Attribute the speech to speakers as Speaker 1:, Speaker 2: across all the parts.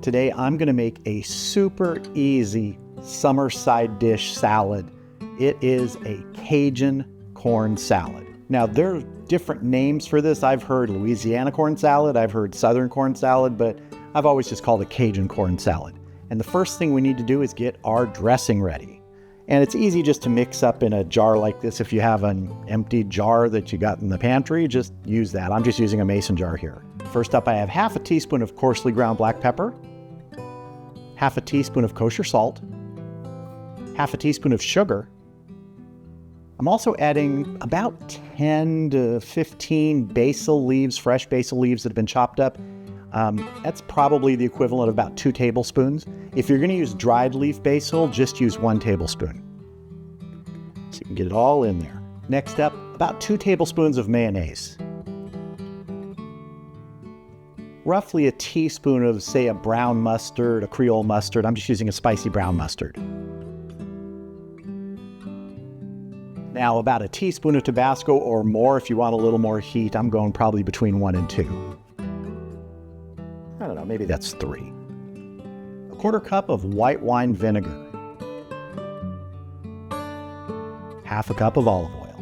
Speaker 1: Today I'm going to make a super easy summer side dish salad. It is a Cajun corn salad. Now there are different names for this. I've heard Louisiana corn salad, I've heard Southern corn salad, but I've always just called it Cajun corn salad. And the first thing we need to do is get our dressing ready. And it's easy just to mix up in a jar like this. If you have an empty jar that you got in the pantry, just use that. I'm just using a mason jar here. First up, I have half a teaspoon of coarsely ground black pepper, half a teaspoon of kosher salt, half a teaspoon of sugar. I'm also adding about 10 to 15 basil leaves, fresh basil leaves that have been chopped up. That's probably the equivalent of about 2 tablespoons. If you're going to use dried leaf basil, just use 1 tablespoon. So you can get it all in there. Next up, about 2 tablespoons of mayonnaise. Roughly a teaspoon of, say, a brown mustard, a Creole mustard. I'm just using a spicy brown mustard. Now about a teaspoon of Tabasco or more if you want a little more heat. I'm going probably between 1 and 2. I don't know, maybe that's 3. A 1/4 cup of white wine vinegar. Half a cup of olive oil.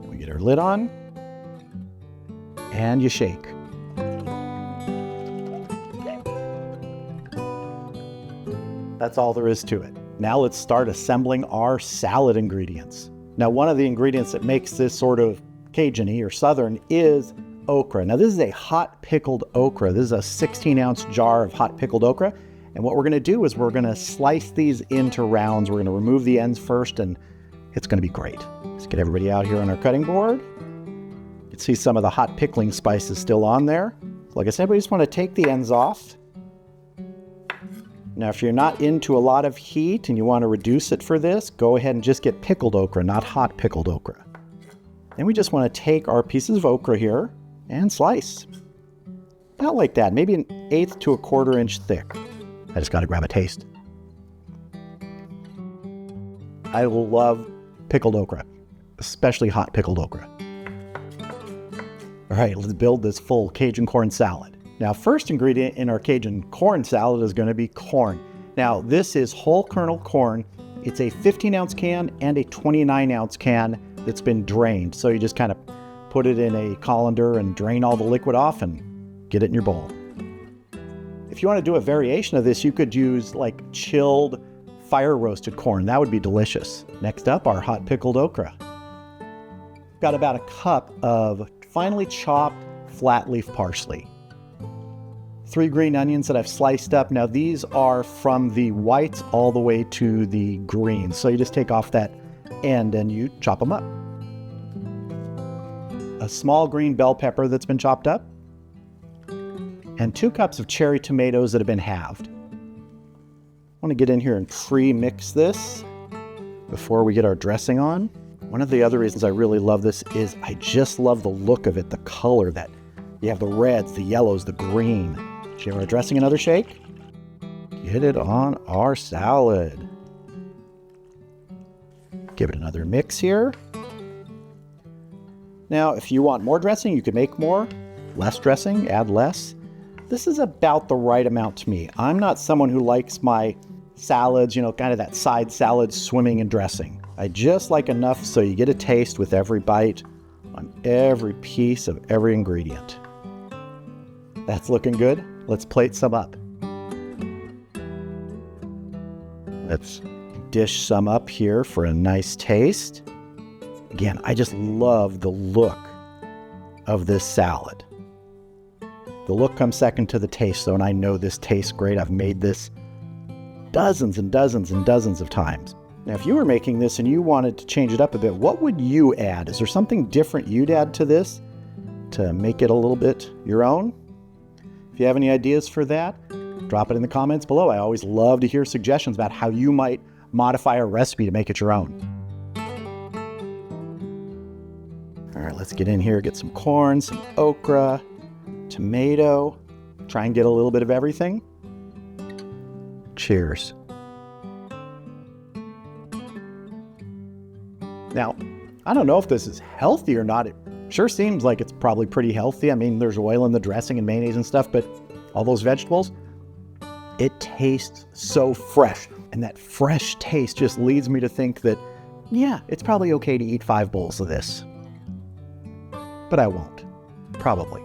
Speaker 1: We get our lid on, and you shake. That's all there is to it. Now let's start assembling our salad ingredients. Now one of the ingredients that makes this sort of Cajun-y or Southern is okra. Now this is a hot pickled okra. This is a 16-ounce jar of hot pickled okra. And what we're going to do is we're going to slice these into rounds. We're going to remove the ends first, and it's going to be great. Let's get everybody out here on our cutting board. You can see some of the hot pickling spices still on there. Like I said, we just want to take the ends off. Now, if you're not into a lot of heat and you want to reduce it for this, go ahead and just get pickled okra, not hot pickled okra. Then we just want to take our pieces of okra here and slice. About like that, maybe an 1/8 to a 1/4 inch thick. I just got to grab a taste. I love pickled okra, especially hot pickled okra. All right, let's build this full Cajun corn salad. Now, first ingredient in our Cajun corn salad is going to be corn. Now, this is whole kernel corn. It's a 15-ounce can and a 29-ounce can that's been drained. So you just kind of put it in a colander and drain all the liquid off and get it in your bowl. If you want to do a variation of this, you could use like chilled fire roasted corn. That would be delicious. Next up, our hot pickled okra. Got about a cup of finely chopped flat leaf parsley. 3 green onions that I've sliced up. Now these are from the whites all the way to the greens. So you just take off that end and you chop them up. A small green bell pepper that's been chopped up. And 2 cups of cherry tomatoes that have been halved. I want to get in here and pre-mix this before we get our dressing on. One of the other reasons I really love this is I just love the look of it, the color that you have, the reds, the yellows, the green. Give our dressing another shake. Get it on our salad. Give it another mix here. Now, if you want more dressing, you can make more. Less dressing, add less. This is about the right amount to me. I'm not someone who likes my salads, kind of that side salad swimming in dressing. I just like enough so you get a taste with every bite on every piece of every ingredient. That's looking good. Let's plate some up. Let's dish some up here for a nice taste. Again, I just love the look of this salad. The look comes second to the taste, though, and I know this tastes great. I've made this dozens and dozens and dozens of times. Now, if you were making this and you wanted to change it up a bit, what would you add? Is there something different you'd add to this to make it a little bit your own? If you have any ideas for that, drop it in the comments below. I always love to hear suggestions about how you might modify a recipe to make it your own. All right, let's get in here, get some corn, some okra, tomato. Try and get a little bit of everything. Cheers. Now, I don't know if this is healthy or not. Sure seems like it's probably pretty healthy. I mean, there's oil in the dressing and mayonnaise and stuff, but all those vegetables, it tastes so fresh. And that fresh taste just leads me to think that, yeah, it's probably okay to eat 5 bowls of this. But I won't. Probably.